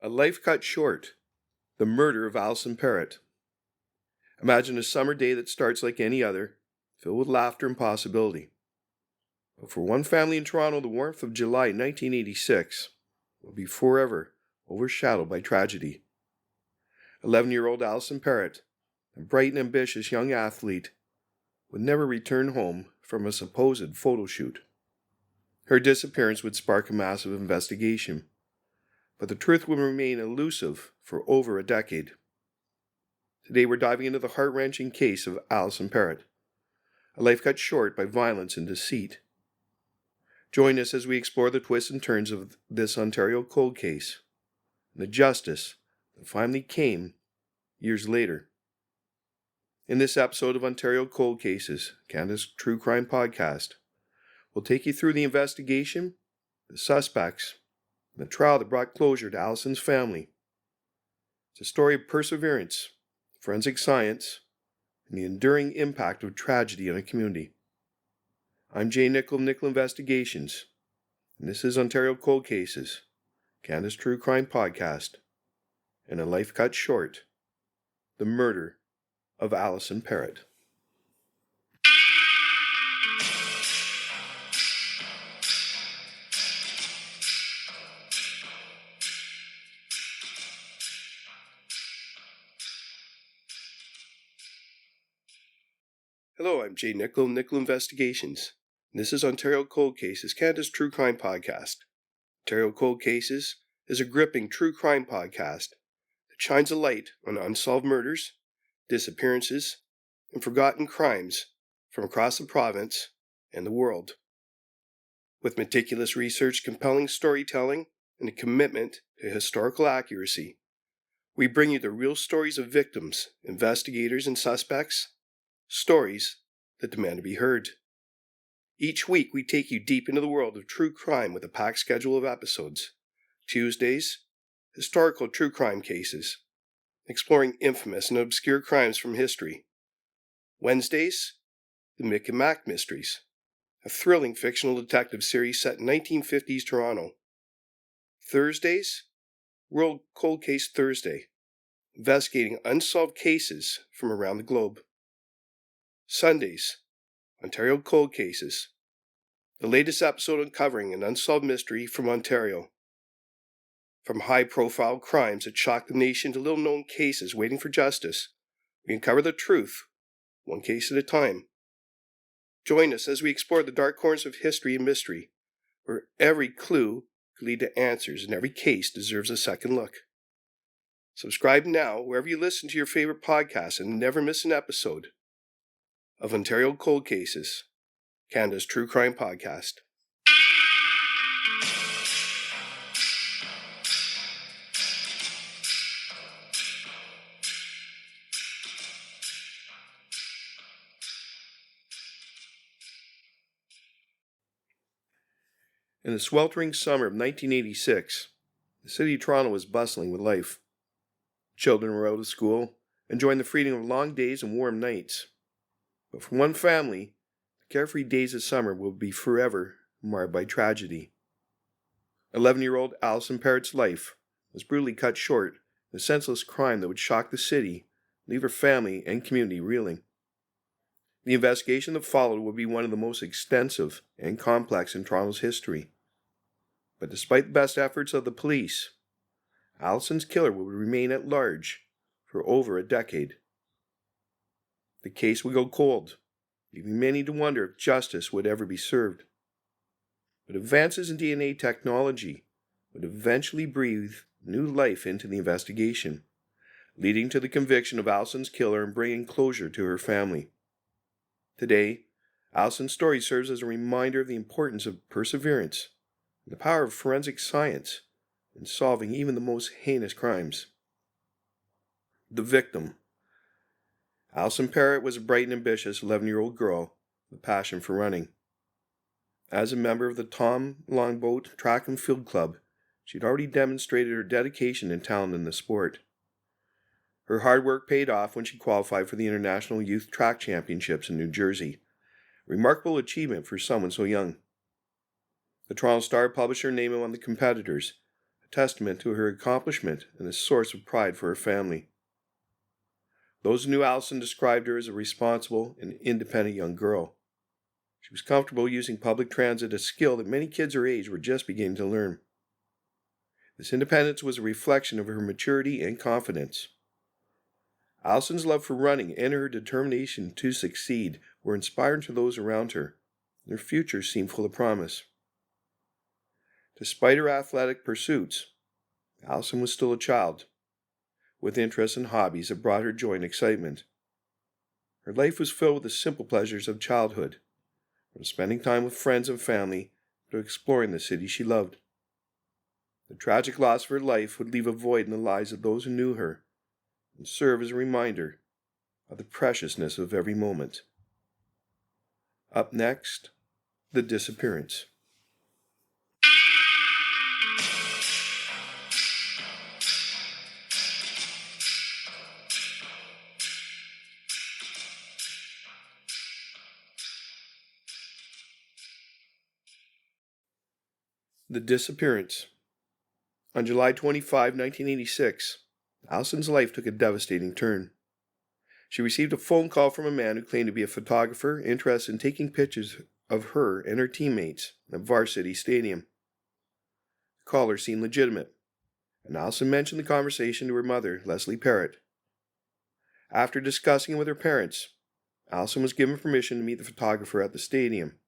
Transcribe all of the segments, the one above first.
A life cut short. The murder of Alison Parrott. Imagine a summer day that starts like any other, filled with laughter and possibility. But for one family in Toronto, the warmth of July 1986 will be forever overshadowed by tragedy. 11-year-old Alison Parrott, a bright and ambitious young athlete, would never return home from a supposed photo shoot. Her disappearance would spark a massive investigation, but the truth would remain elusive for over a decade. Today we're diving into the heart-wrenching case of Alison Parrott, a life cut short by violence and deceit. Join us as we explore the twists and turns of this Ontario cold case, and the justice that finally came years later. In this episode of Ontario Cold Cases, Canada's True Crime Podcast, we'll take you through the investigation, the suspects, and the trial that brought closure to Alison's family. It's a story of perseverance, forensic science, and the enduring impact of tragedy on a community. I'm Jay Nickel of Nickel Investigations, and this is Ontario Cold Cases, Canada's True Crime Podcast, and a life cut short, the murder of Alison Parrott. Hello, I'm Jay Nickel of Nickel Investigations, and this is Ontario Cold Cases, Canada's True Crime Podcast. Ontario Cold Cases is a gripping true crime podcast that shines a light on unsolved murders, disappearances, and forgotten crimes from across the province and the world. With meticulous research, compelling storytelling, and a commitment to historical accuracy, we bring you the real stories of victims, investigators, and suspects, stories that demand to be heard. Each week, we take you deep into the world of true crime with a packed schedule of episodes. Tuesdays, historical true crime cases, exploring infamous and obscure crimes from history. Wednesdays, the Mick and Mac Mysteries, a thrilling fictional detective series set in 1950s Toronto. Thursdays, World Cold Case Thursday, investigating unsolved cases from around the globe. Sundays, Ontario Cold Cases, the latest episode uncovering an unsolved mystery from Ontario. From high-profile crimes that shock the nation to little-known cases waiting for justice, we uncover the truth, one case at a time. Join us as we explore the dark corners of history and mystery, where every clue could lead to answers and every case deserves a second look. Subscribe now wherever you listen to your favorite podcasts and never miss an episode of Ontario Cold Cases, Canada's True Crime Podcast. In the sweltering summer of 1986, the city of Toronto was bustling with life. Children were out of school, enjoying the freedom of long days and warm nights. But for one family, the carefree days of summer will be forever marred by tragedy. 11-year-old Alison Parrott's life was brutally cut short in a senseless crime that would shock the city, leave her family and community reeling. The investigation that followed would be one of the most extensive and complex in Toronto's history. But despite the best efforts of the police, Alison's killer would remain at large for over a decade. The case would go cold, leaving many to wonder if justice would ever be served. But advances in DNA technology would eventually breathe new life into the investigation, leading to the conviction of Alison's killer and bringing closure to her family. Today, Alison's story serves as a reminder of the importance of perseverance and the power of forensic science in solving even the most heinous crimes. The victim. Alison Parrott was a bright and ambitious 11-year-old girl with a passion for running. As a member of the Tom Longboat Track and Field Club, she had already demonstrated her dedication and talent in the sport. Her hard work paid off when she qualified for the International Youth Track Championships in New Jersey, a remarkable achievement for someone so young. The Toronto Star published her name among the competitors, testament to her accomplishment and a source of pride for her family. Those who knew Alison described her as a responsible and independent young girl. She was comfortable using public transit, a skill that many kids her age were just beginning to learn. This independence was a reflection of her maturity and confidence. Alison's love for running and her determination to succeed were inspiring to those around her. Their future seemed full of promise. Despite her athletic pursuits, Alison was still a child, with interests and hobbies that brought her joy and excitement. Her life was filled with the simple pleasures of childhood, from spending time with friends and family to exploring the city she loved. The tragic loss of her life would leave a void in the lives of those who knew her and serve as a reminder of the preciousness of every moment. Up next, the disappearance. The disappearance. On July 25, 1986, Alison's life took a devastating turn. She received a phone call from a man who claimed to be a photographer interested in taking pictures of her and her teammates at Varsity Stadium. The caller seemed legitimate, and Alison mentioned the conversation to her mother, Leslie Parrott. After discussing it with her parents, Alison was given permission to meet the photographer at the stadium.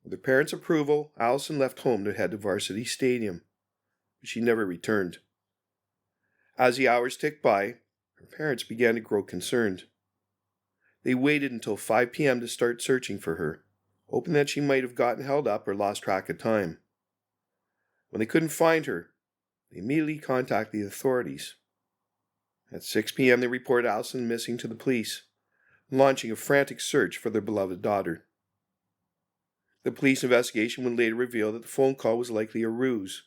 With her parents' approval, Alison left home to head to Varsity Stadium, but she never returned. As the hours ticked by, her parents began to grow concerned. They waited until 5 p.m. to start searching for her, hoping that she might have gotten held up or lost track of time. When they couldn't find her, they immediately contacted the authorities. At 6 p.m., they reported Alison missing to the police, launching a frantic search for their beloved daughter. The police investigation would later reveal that the phone call was likely a ruse,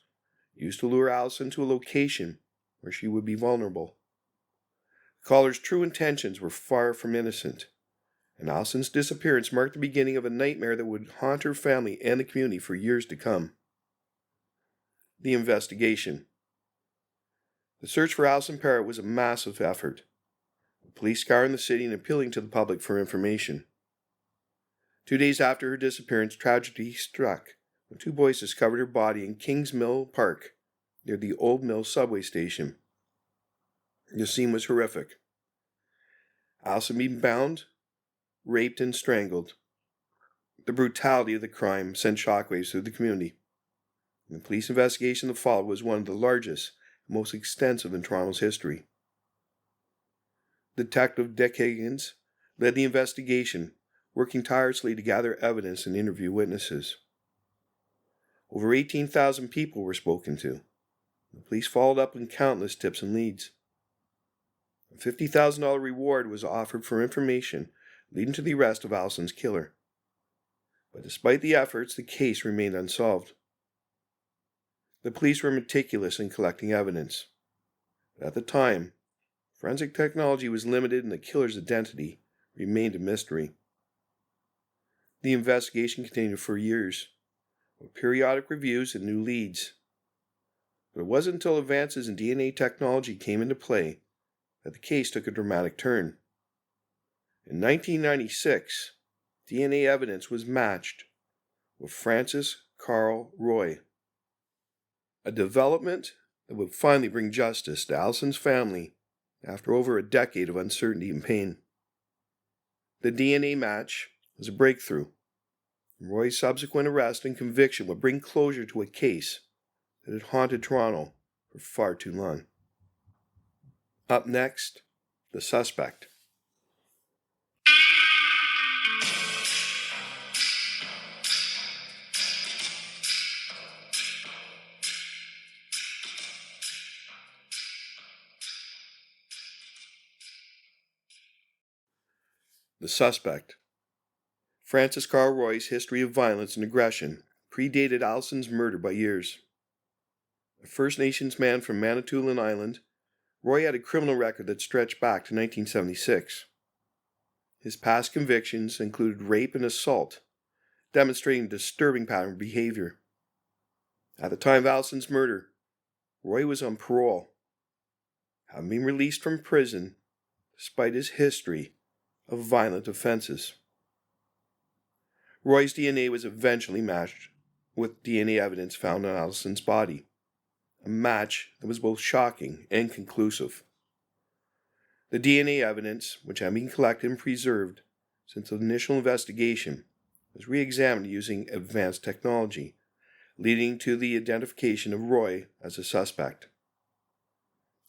used to lure Alison to a location where she would be vulnerable. The caller's true intentions were far from innocent, and Alison's disappearance marked the beginning of a nightmare that would haunt her family and the community for years to come. The investigation. The search for Alison Parrott was a massive effort, with police scouring the city and appealing to the public for information. 2 days after her disappearance, tragedy struck when 2 boys discovered her body in Kings Mill Park, near the Old Mill subway station. The scene was horrific. Alison being bound, raped, and strangled. The brutality of the crime sent shockwaves through the community. The police investigation that followed was one of the largest and most extensive in Toronto's history. Detective Dick Higgins led the investigation, working tirelessly to gather evidence and interview witnesses. Over 18,000 people were spoken to. The police followed up on countless tips and leads. A $50,000 reward was offered for information leading to the arrest of Alison's killer. But despite the efforts, the case remained unsolved. The police were meticulous in collecting evidence. But at the time, forensic technology was limited and the killer's identity remained a mystery. The investigation continued for years, with periodic reviews and new leads. But it wasn't until advances in DNA technology came into play that the case took a dramatic turn. In 1996, DNA evidence was matched with Francis Carl Roy, a development that would finally bring justice to Alison's family after over a decade of uncertainty and pain. The DNA match was a breakthrough. Roy's subsequent arrest and conviction would bring closure to a case that had haunted Toronto for far too long. Up next, the suspect. The suspect. Francis Carl Roy's history of violence and aggression predated Alison's murder by years. A First Nations man from Manitoulin Island, Roy had a criminal record that stretched back to 1976. His past convictions included rape and assault, demonstrating a disturbing pattern of behavior. At the time of Alison's murder, Roy was on parole, having been released from prison despite his history of violent offenses. Roy's DNA was eventually matched with DNA evidence found on Alison's body, a match that was both shocking and conclusive. The DNA evidence, which had been collected and preserved since the initial investigation, was re-examined using advanced technology, leading to the identification of Roy as a suspect.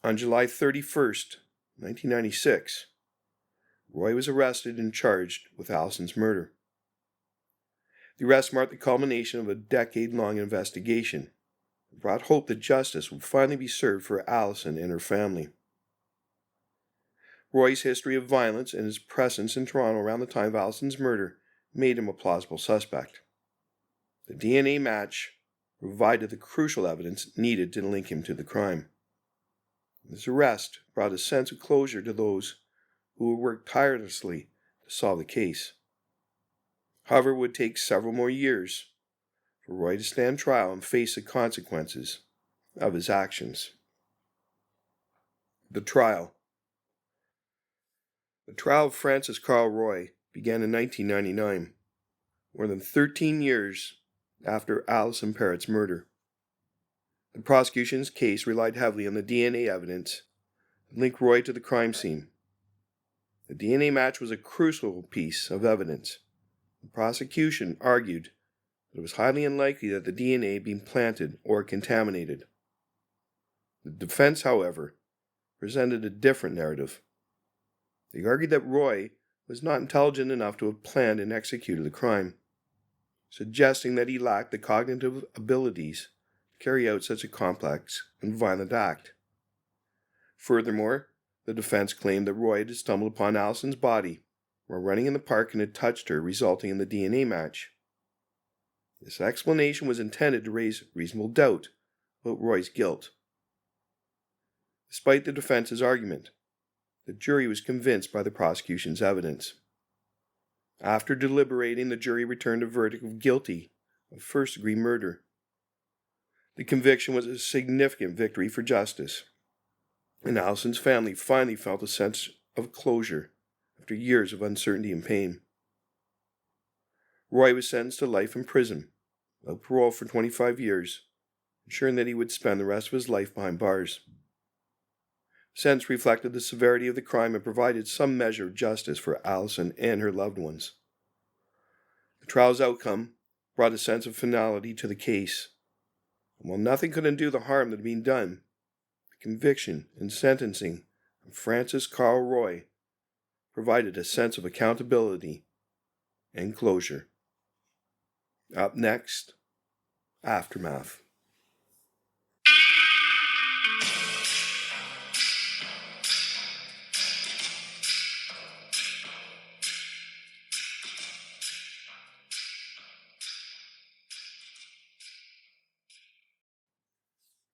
On July 31st, 1996, Roy was arrested and charged with Alison's murder. The arrest marked the culmination of a decade-long investigation and brought hope that justice would finally be served for Alison and her family. Roy's history of violence and his presence in Toronto around the time of Alison's murder made him a plausible suspect. The DNA match provided the crucial evidence needed to link him to the crime. His arrest brought a sense of closure to those who had worked tirelessly to solve the case. However, it would take several more years for Roy to stand trial and face the consequences of his actions. The trial. The trial of Francis Carl Roy began in 1999, more than 13 years after Alison Parrott's murder. The prosecution's case relied heavily on the DNA evidence that linked Roy to the crime scene. The DNA match was a crucial piece of evidence. The prosecution argued that it was highly unlikely that the DNA had been planted or contaminated. The defense, however, presented a different narrative. They argued that Roy was not intelligent enough to have planned and executed the crime, suggesting that he lacked the cognitive abilities to carry out such a complex and violent act. Furthermore, the defense claimed that Roy had stumbled upon Alison's body while running in the park and had touched her, resulting in the DNA match. This explanation was intended to raise reasonable doubt about Roy's guilt. Despite the defense's argument, the jury was convinced by the prosecution's evidence. After deliberating, the jury returned a verdict of guilty of first-degree murder. The conviction was a significant victory for justice, and Alison's family finally felt a sense of closure after years of uncertainty and pain. Roy was sentenced to life in prison, without parole for 25 years, ensuring that he would spend the rest of his life behind bars. The sentence reflected the severity of the crime and provided some measure of justice for Alison and her loved ones. The trial's outcome brought a sense of finality to the case, and while nothing could undo the harm that had been done, the conviction and sentencing of Francis Carl Roy provided a sense of accountability and closure. Up next, Aftermath.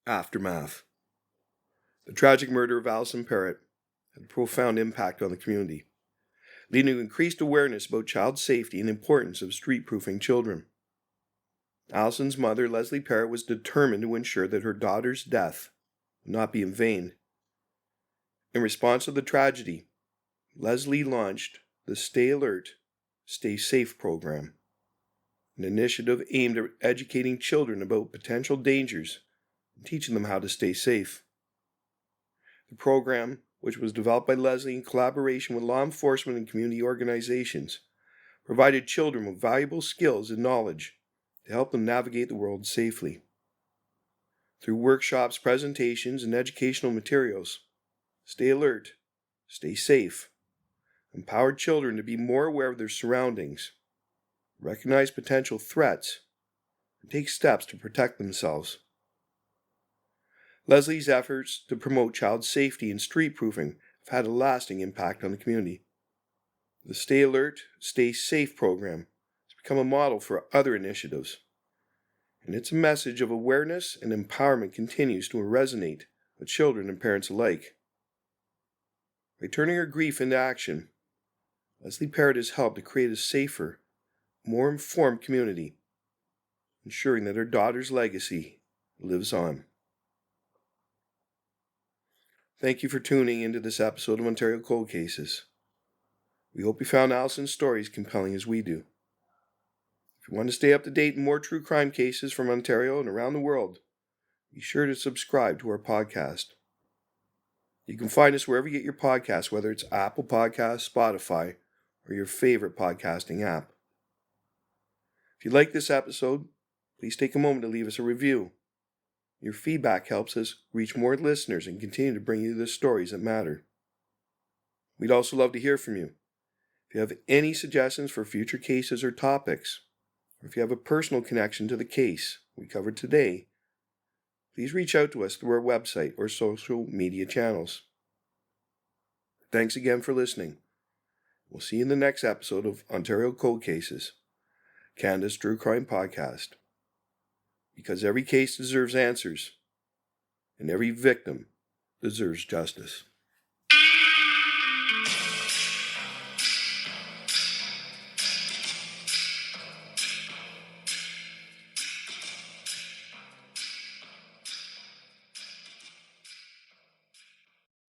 Aftermath. The tragic murder of Alison Parrott had a profound impact on the community, leading to increased awareness about child safety and the importance of street-proofing children. Alison's mother, Leslie Parrott, was determined to ensure that her daughter's death would not be in vain. In response to the tragedy, Leslie launched the Stay Alert, Stay Safe program, an initiative aimed at educating children about potential dangers and teaching them how to stay safe. The program, which was developed by Leslie in collaboration with law enforcement and community organizations, provided children with valuable skills and knowledge to help them navigate the world safely. Through workshops, presentations, and educational materials, Stay Alert, Stay Safe empowered children to be more aware of their surroundings, recognize potential threats, and take steps to protect themselves. Leslie's efforts to promote child safety and street proofing have had a lasting impact on the community. The Stay Alert, Stay Safe program has become a model for other initiatives, and its message of awareness and empowerment continues to resonate with children and parents alike. By turning her grief into action, Leslie Parrott has helped to create a safer, more informed community, ensuring that her daughter's legacy lives on. Thank you for tuning into this episode of Ontario Cold Cases. We hope you found Alison's stories compelling as we do. If you want to stay up to date in more true crime cases from Ontario and around the world, be sure to subscribe to our podcast. You can find us wherever you get your podcasts, whether it's Apple Podcasts, Spotify, or your favorite podcasting app. If you like this episode, please take a moment to leave us a review. Your feedback helps us reach more listeners and continue to bring you the stories that matter. We'd also love to hear from you. If you have any suggestions for future cases or topics, or if you have a personal connection to the case we covered today, please reach out to us through our website or social media channels. Thanks again for listening. We'll see you in the next episode of Ontario Cold Cases, Canada's True Crime Podcast. Because every case deserves answers, and every victim deserves justice.